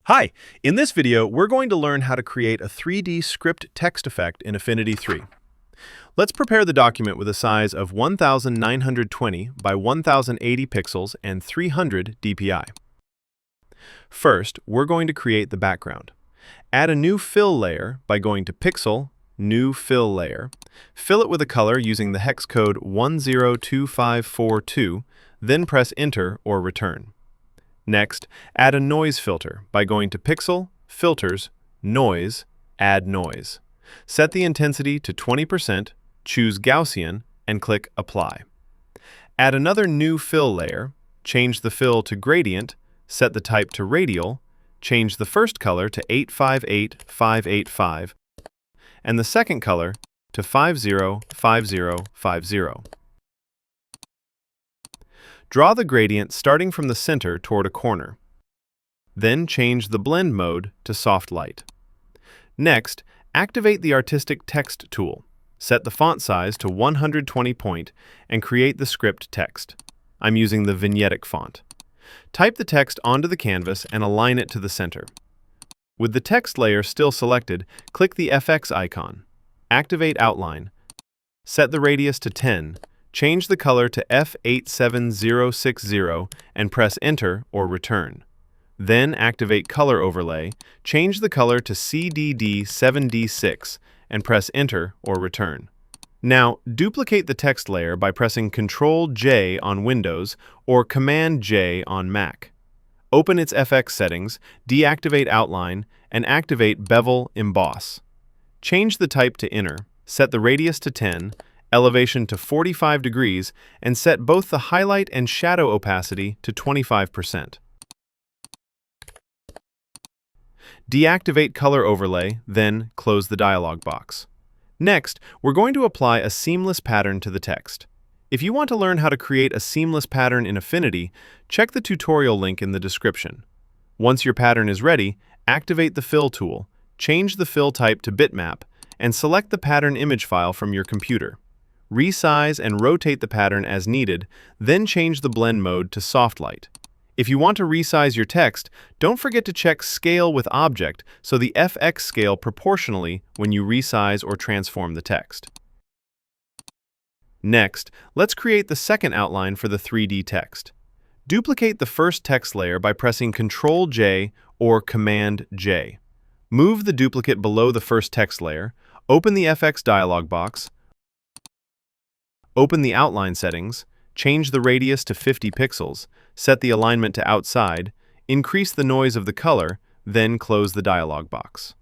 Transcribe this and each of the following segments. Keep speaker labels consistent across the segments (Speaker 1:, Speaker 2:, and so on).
Speaker 1: Hi! In this video, we're going to learn how to create a 3D script text effect in Affinity 3. Let's prepare the document with a size of 1920 by 1080 pixels and 300 dpi. First, we're going to create the background. Add a new fill layer by going to Pixel, New Fill Layer. Fill it with a color using the hex code 102542, then press Enter or Return. Next, add a noise filter by going to Pixel, Filters, Noise, Add Noise. Set the intensity to 20%, choose Gaussian, and click Apply. Add another new fill layer, change the fill to Gradient, set the type to Radial, change the first color to 858585, and the second color to 505050. Draw the gradient starting from the center toward a corner. Then change the blend mode to soft light. Next, activate the Artistic Text tool. Set the font size to 120 point and create the script text. I'm using the Vignettic font. Type the text onto the canvas and align it to the center. With the text layer still selected, click the FX icon. Activate Outline. Set the radius to 10. Change the color to F87060 and press Enter or Return. Then activate Color Overlay, change the color to CDD7D6 and press Enter or Return. Now, duplicate the text layer by pressing Ctrl-J on Windows or Command-J on Mac. Open its FX settings, deactivate Outline, and activate Bevel Emboss. Change the type to Inner, set the radius to 10, elevation to 45 degrees, and set both the highlight and shadow opacity to 25%. Deactivate Color Overlay, then close the dialog box. Next, we're going to apply a seamless pattern to the text. If you want to learn how to create a seamless pattern in Affinity, check the tutorial link in the description. Once your pattern is ready, activate the Fill tool, change the fill type to bitmap, and select the pattern image file from your computer. Resize and rotate the pattern as needed, then change the blend mode to soft light. If you want to resize your text, don't forget to check Scale with Object so the FX scale proportionally when you resize or transform the text. Next, let's create the second outline for the 3D text. Duplicate the first text layer by pressing Ctrl-J or Command-J. Move the duplicate below the first text layer, open the FX dialog box, open the outline settings, change the radius to 50 pixels, set the alignment to outside, increase the noise of the color, then close the dialog box.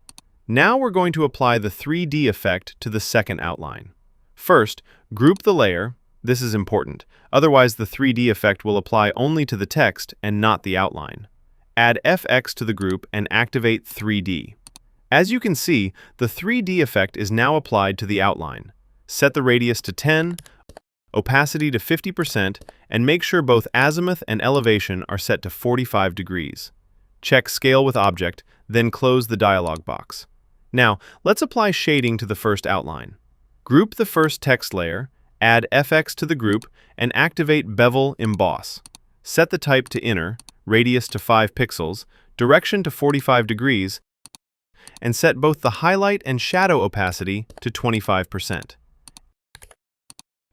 Speaker 1: Now we're going to apply the 3D effect to the second outline. First, group the layer. This is important, otherwise the 3D effect will apply only to the text and not the outline. Add FX to the group and activate 3D. As you can see, the 3D effect is now applied to the outline. Set the radius to 10, opacity to 50%, and make sure both azimuth and elevation are set to 45 degrees. Check Scale with Object, then close the dialog box. Now, let's apply shading to the first outline. Group the first text layer, add FX to the group, and activate Bevel Emboss. Set the type to Inner, radius to 5 pixels, direction to 45 degrees, and set both the highlight and shadow opacity to 25%.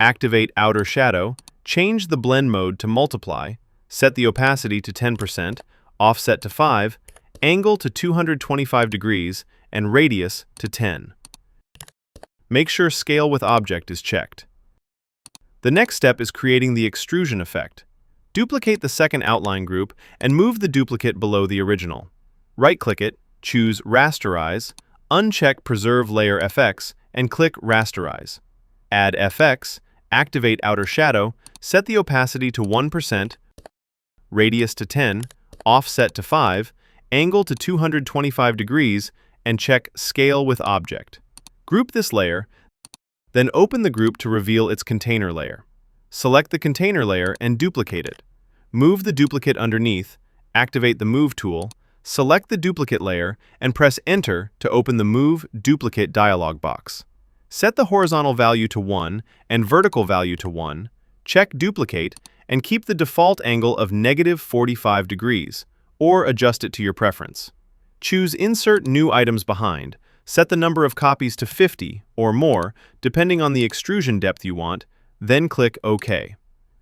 Speaker 1: Activate Outer Shadow, change the blend mode to Multiply, set the opacity to 10%, offset to 5, angle to 225 degrees, and radius to 10. Make sure Scale with Object is checked. The next step is creating the extrusion effect. Duplicate the second outline group and move the duplicate below the original. Right-click it, choose Rasterize, uncheck Preserve Layer FX, and click Rasterize. Add FX, activate Outer Shadow, set the opacity to 1%, radius to 10, offset to 5, angle to 225 degrees, and check Scale with Object. Group this layer, then open the group to reveal its container layer. Select the container layer and duplicate it. Move the duplicate underneath, activate the Move tool, select the duplicate layer, and press Enter to open the Move Duplicate dialog box. Set the horizontal value to 1 and vertical value to 1, check Duplicate, and keep the default angle of -45 degrees, or adjust it to your preference. Choose Insert New Items Behind. Set the number of copies to 50 or more, depending on the extrusion depth you want, then click OK.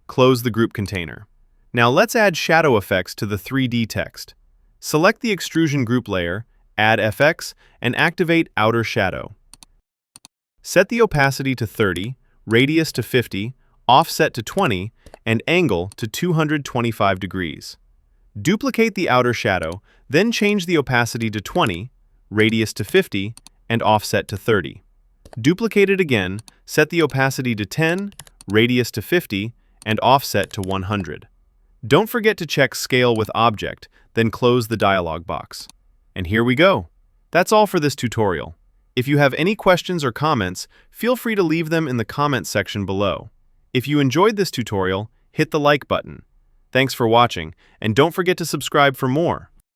Speaker 1: Close the group container. Now let's add shadow effects to the 3D text. Select the extrusion group layer, add FX, and activate Outer Shadow. Set the opacity to 30, radius to 50, offset to 20, and angle to 225 degrees. Duplicate the outer shadow, then change the opacity to 20, radius to 50, and offset to 30. Duplicate it again, set the opacity to 10, radius to 50, and offset to 100. Don't forget to check Scale with Object, then close the dialog box. And here we go. That's all for this tutorial. If you have any questions or comments, feel free to leave them in the comments section below. If you enjoyed this tutorial, hit the like button. Thanks for watching, and don't forget to subscribe for more.